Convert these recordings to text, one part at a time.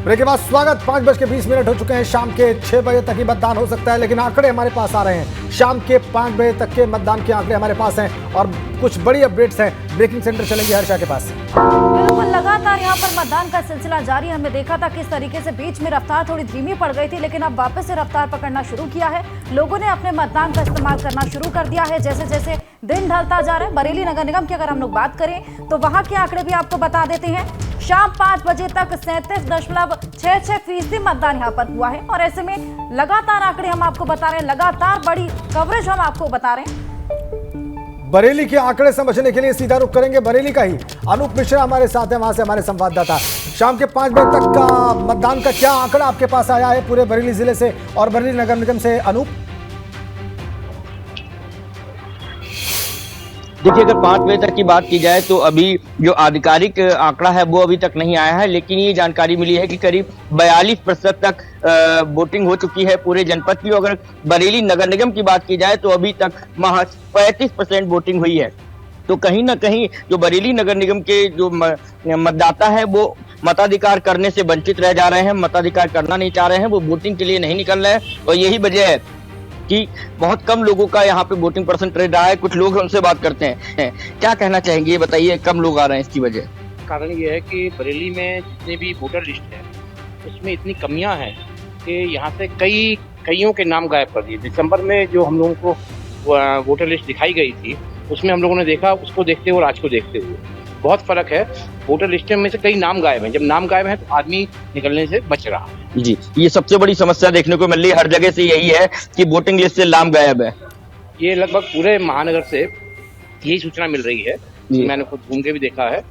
Break के बाद स्वागत। 5:20 हो चुके हैं। शाम के 6 बजे तक ही मतदान हो सकता है, लेकिन आंकड़े हमारे पास आ रहे हैं। शाम के 5 बजे तक के मतदान के आंकड़े हमारे पास हैं और कुछ बड़ी अपडेट्स हैं। ब्रेकिंग सेंटर चलेंगे हर्षा के पास। बिल्कुल, लगातार यहाँ पर मतदान का सिलसिला जारी है। हमने देखा था किस तरीके से बीच में रफ्तार थोड़ी धीमी पड़ गई थी, लेकिन अब वापस से रफ्तार पकड़ना शुरू किया है। लोगों ने अपने मतदान का इस्तेमाल करना शुरू कर दिया है जैसे जैसे दिन ढलता जा रहा है। बरेली नगर निगम की अगर हम लोग बात करें तो वहाँ के आंकड़े भी आपको बता देते हैं। शाम 5 बजे तक 37.66% मतदान यहाँ पर हुआ है और ऐसे में लगातार आंकड़े हम आपको बता रहे हैं, लगातार बड़ी कवरेज हम आपको बता रहे हैं। बरेली के आंकड़े समझने के लिए सीधा रुख करेंगे बरेली का ही। अनूप मिश्रा हमारे साथ हैं, वहां से हमारे संवाददाता। शाम के 5 बजे तक का मतदान का क्या आंकड़ा आपके पास आया है पूरे बरेली जिले से और बरेली नगर निगम से? अनूप, देखिए, अगर 5 बजे तक की बात की जाए तो अभी जो आधिकारिक आंकड़ा है वो अभी तक नहीं आया है, लेकिन ये जानकारी मिली है कि करीब 42% तक वोटिंग हो चुकी है पूरे जनपद की। अगर बरेली नगर निगम की बात की जाए तो अभी तक महज 35% वोटिंग हुई है। तो कहीं ना कहीं जो बरेली नगर निगम के जो मतदाता है वो मताधिकार करने से वंचित रह जा रहे हैं, मताधिकार करना नहीं चाह रहे हैं, वो वोटिंग के लिए नहीं निकल रहे हैं। और यही वजह है कि बहुत कम लोगों का यहाँ पे वोटिंग परसेंटेज रहा है। कुछ लोग उनसे बात करते हैं, क्या कहना चाहेंगे, ये बताइए, कम लोग आ रहे हैं इसकी वजह? कारण ये है कि बरेली में जितने भी वोटर लिस्ट है उसमें इतनी कमियां हैं कि यहाँ से कईयों के नाम गायब कर दिए। दिसंबर में जो हम लोगों को वोटर लिस्ट दिखाई गई थी उसमें हम लोगों ने देखा, उसको देखते हुए और आज को देखते हुए बहुत फर्क है। वोटर लिस्ट में से कई नाम गायब हैं। जब नाम गायब है तो आदमी निकलने से बच रहा है। जी, ये सबसे बड़ी समस्या देखने को मिल रही है हर जगह से, यही है कि वोटिंग लिस्ट से नाम गायब है। ये लगभग पूरे महानगर से यही सूचना मिल रही है। मैंने खुद घूम के भी देखा है,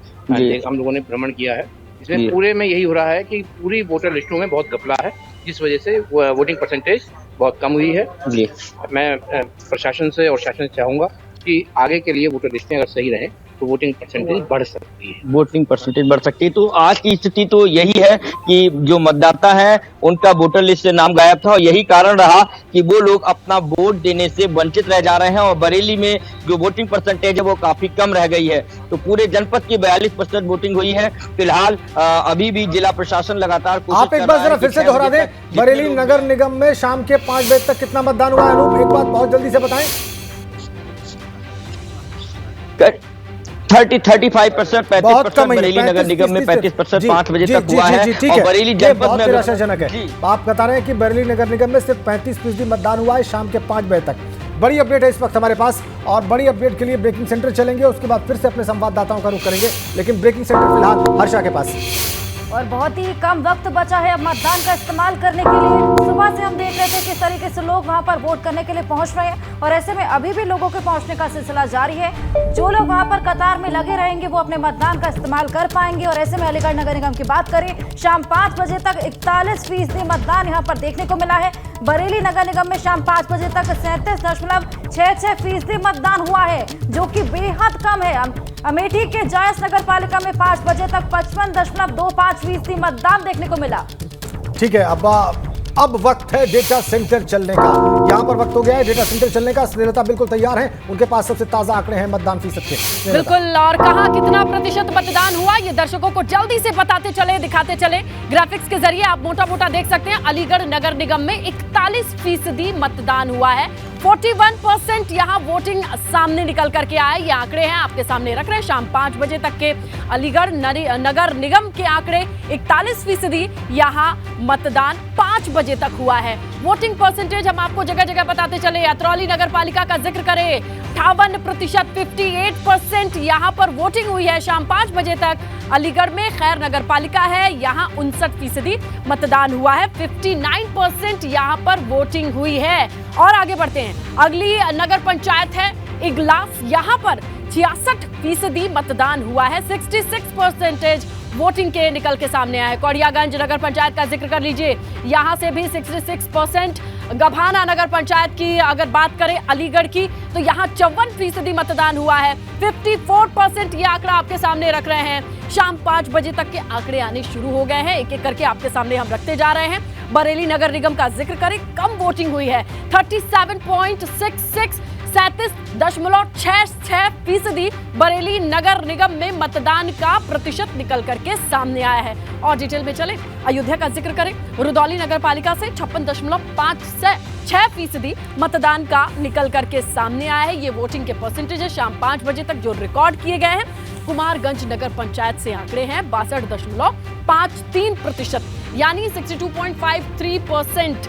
हम लोगों ने भ्रमण किया है। इसमें पूरे में यही हो रहा है कि पूरी वोटर लिस्टों में बहुत घपला है, जिस वजह से वोटिंग परसेंटेज बहुत कम हुई है। जी, मैं प्रशासन से और शासन से चाहूंगा कि आगे के लिए वोटर लिस्टें अगर सही रहें तो वोटिंग परसेंटेज बढ़ सकती है। वोटिंग परसेंटेज बढ़ सकती है। तो आज की स्थिति तो यही है कि जो मतदाता है उनका वोटर लिस्ट से नाम गायब था और यही कारण रहा कि वो लोग अपना वोट देने से वंचित रह जा रहे हैं। और बरेली में जो वोटिंग परसेंटेज है वो काफी कम रह गई है। तो पूरे जनपद की 42% वोटिंग हुई है। फिलहाल अभी भी जिला प्रशासन लगातार आप एक बार जरा फिर से दोहरा दें, बरेली नगर निगम में शाम के 5 बजे तक कितना मतदान हुआ? अनूप, एक बात बहुत जल्दी से बताएं। 35% बरेली नगर निगम में 35% 5 बजे तक हुआ है और बरेली जनपद में निराशाजनक है। आप बता रहे हैं कि बरेली नगर निगम में सिर्फ 35% मतदान हुआ है शाम के 5 बजे तक। बड़ी अपडेट है इस वक्त हमारे पास और बड़ी अपडेट के लिए ब्रेकिंग सेंटर चलेंगे, उसके बाद फिर से अपने संवाददाताओं का रुख करेंगे। लेकिन ब्रेकिंग सेंटर फिलहाल हर्षा के पास और बहुत ही कम वक्त बचा है अब मतदान का इस्तेमाल करने के लिए। सुबह से हम देख रहे थे किस तरीके से लोग वहां पर वोट करने के लिए पहुंच रहे हैं और ऐसे में अभी भी लोगों के पहुंचने का सिलसिला जारी है। जो लोग वहां पर कतार में लगे रहेंगे वो अपने मतदान का इस्तेमाल कर पाएंगे। और ऐसे में अलीगढ़ नगर निगम की बात करें, शाम 5 बजे तक 41% मतदान यहाँ पर देखने को मिला है। बरेली नगर निगम में शाम 5 बजे तक 37.66% मतदान हुआ है, जो कि बेहद कम है। अमेठी के जायस नगर पालिका में 5 बजे तक 55.25% मतदान देखने को मिला। ठीक है, अब वक्त है डेटा सेंटर चलने का। यहाँ पर वक्त हो गया है डेटा सेंटर चलने का। स्नेहलता बिल्कुल तैयार है, उनके पास सबसे ताजा आंकड़े हैं मतदान फीसद के। बिल्कुल, और कहाँ कितना प्रतिशत मतदान हुआ ये दर्शकों को जल्दी से बताते चले, दिखाते चले। ग्राफिक्स के जरिए आप मोटा मोटा देख सकते हैं। अलीगढ़ नगर निगम में 41% मतदान हुआ है। 41% यहाँ वोटिंग सामने निकल करके आए। ये आंकड़े हैं आपके सामने रख रहे हैं। शाम 5 बजे तक के अलीगढ़ नगर निगम के आंकड़े 41% यहाँ मतदान 5 बजे तक हुआ है। वोटिंग परसेंटेज हम आपको जगह जगह बताते चले। अतरौली नगर पालिका का जिक्र करें, 58% 58% यहाँ पर वोटिंग हुई है शाम 5 बजे तक। अलीगढ़ में खैर नगर पालिका है, यहाँ 59% मतदान हुआ है। 59% यहाँ पर वोटिंग हुई है। और आगे बढ़ते हैं, अगली नगर पंचायत है इगलास, यहाँ पर 66% मतदान हुआ है। 66% वोटिंग के निकल के सामने आया है। कौड़ियागंज नगर पंचायत का जिक्र कर लीजिए, यहाँ से भी 66%। गभाना नगर पंचायत की अगर बात करें अलीगढ़ की तो यहाँ 54% मतदान हुआ है। 54% ये आंकड़ा आपके सामने रख रहे हैं। शाम 5 बजे तक के आंकड़े आने शुरू हो गए हैं, एक एक करके आपके सामने हम रखते जा रहे हैं। बरेली नगर निगम का जिक्र करें, कम वोटिंग हुई है, 37.66 37.66% बरेली नगर निगम में मतदान का प्रतिशत निकल करके सामने आया है। और डिटेल में चले, अयोध्या का जिक्र करें, रुदौली नगर पालिका से 56.56% मतदान का निकल करके सामने आया है। ये वोटिंग के परसेंटेज है शाम 5 बजे तक जो रिकॉर्ड किए गए हैं। कुमारगंज नगर पंचायत से आंकड़े हैं 62.53%, यानी 62.53%।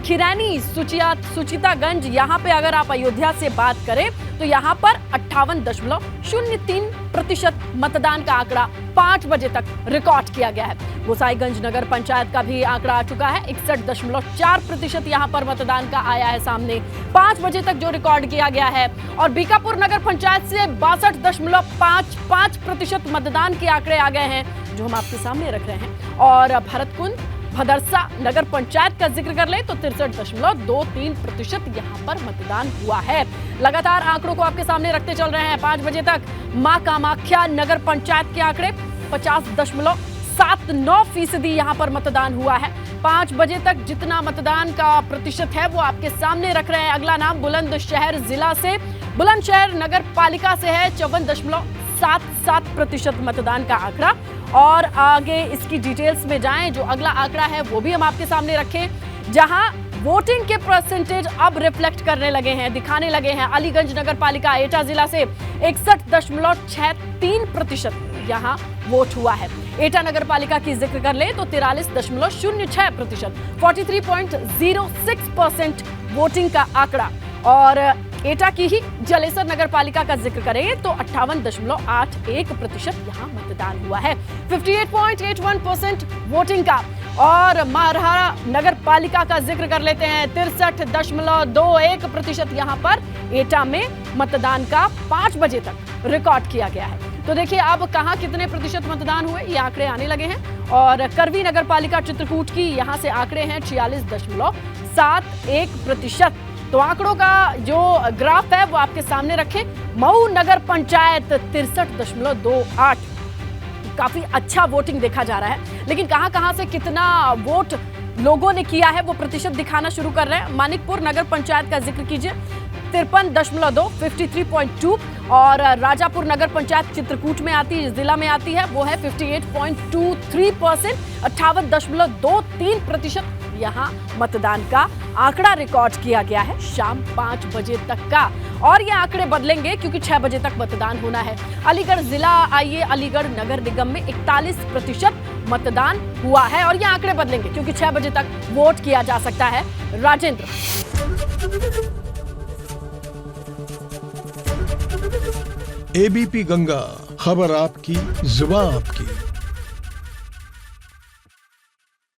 खिरानी सुचितागंज, यहाँ पे अगर आप अयोध्या से बात करें तो यहाँ पर 58.03% मतदान का आंकड़ा 5 बजे तक रिकॉर्ड किया गया है। गोसाईगंज नगर पंचायत का भी आंकड़ा आ चुका है, 61.4% यहाँ पर मतदान का आया है सामने 5 बजे तक जो रिकॉर्ड किया गया है। और बीकापुर नगर पंचायत से 62.55% मतदान के आंकड़े आ गए हैं जो हम आपके सामने रख रहे हैं। और भरतकुंड भदरसा नगर पंचायत का जिक्र कर ले तो 63.23% यहाँ पर मतदान हुआ है। लगातार आंकड़ों को आपके सामने रखते चल रहे हैं 5 बजे तक। मां कामाख्या नगर पंचायत के आंकड़े 50.79% यहाँ पर मतदान हुआ है। 5 बजे तक जितना मतदान का प्रतिशत है वो आपके सामने रख रहे हैं। अगला नाम बुलंदशहर जिला से, बुलंदशहर नगर पालिका से है 54.77% मतदान का आंकड़ा। और आगे इसकी डिटेल्स में जाएं, जो अगला आंकड़ा है वो भी हम आपके सामने रखें, जहां वोटिंग के परसेंटेज अब रिफ्लेक्ट करने लगे हैं, दिखाने लगे हैं। अलीगंज नगर पालिका एटा जिला से 61.63% यहाँ वोट हुआ है। एटा नगर पालिका की जिक्र कर ले तो 43.06%, 43.06% वोटिंग का आंकड़ा। और एटा की ही जलेसर नगर पालिका का जिक्र करें तो 58.81% यहाँ मतदान हुआ है, 58.81% वोटिंग का। और मारहारा नगर पालिका का जिक्र कर लेते हैं, 63.21% यहाँ पर एटा में मतदान का 5 बजे तक रिकॉर्ड किया गया है। तो देखिए अब कहाँ कितने प्रतिशत मतदान हुए ये आंकड़े आने लगे हैं। और करवी नगर पालिका चित्रकूट की यहाँ से आंकड़े हैं 46.71%। तो आंकड़ों का जो ग्राफ है वो आपके सामने रखें। मऊ नगर पंचायत 63.28, काफी अच्छा वोटिंग देखा जा रहा है। लेकिन कहां से कितना वोट लोगों ने किया है वो प्रतिशत दिखाना शुरू कर रहे हैं। मानिकपुर नगर पंचायत का जिक्र कीजिए 53.2, 53.2। और राजापुर नगर पंचायत चित्रकूट में आती है, जिला में आती है, वो है 58.23%, 58.23% यहाँ मतदान का आंकड़ा रिकॉर्ड किया गया है शाम 5 बजे तक का। और ये आंकड़े बदलेंगे क्योंकि 6 बजे तक मतदान होना है। अलीगढ़ जिला आइए, अलीगढ़ नगर निगम में 41% मतदान हुआ है और ये आंकड़े बदलेंगे क्योंकि 6 बजे तक वोट किया जा सकता है। राजेंद्र। एबीपी गंगा, खबर आपकी, जुबान आपकी।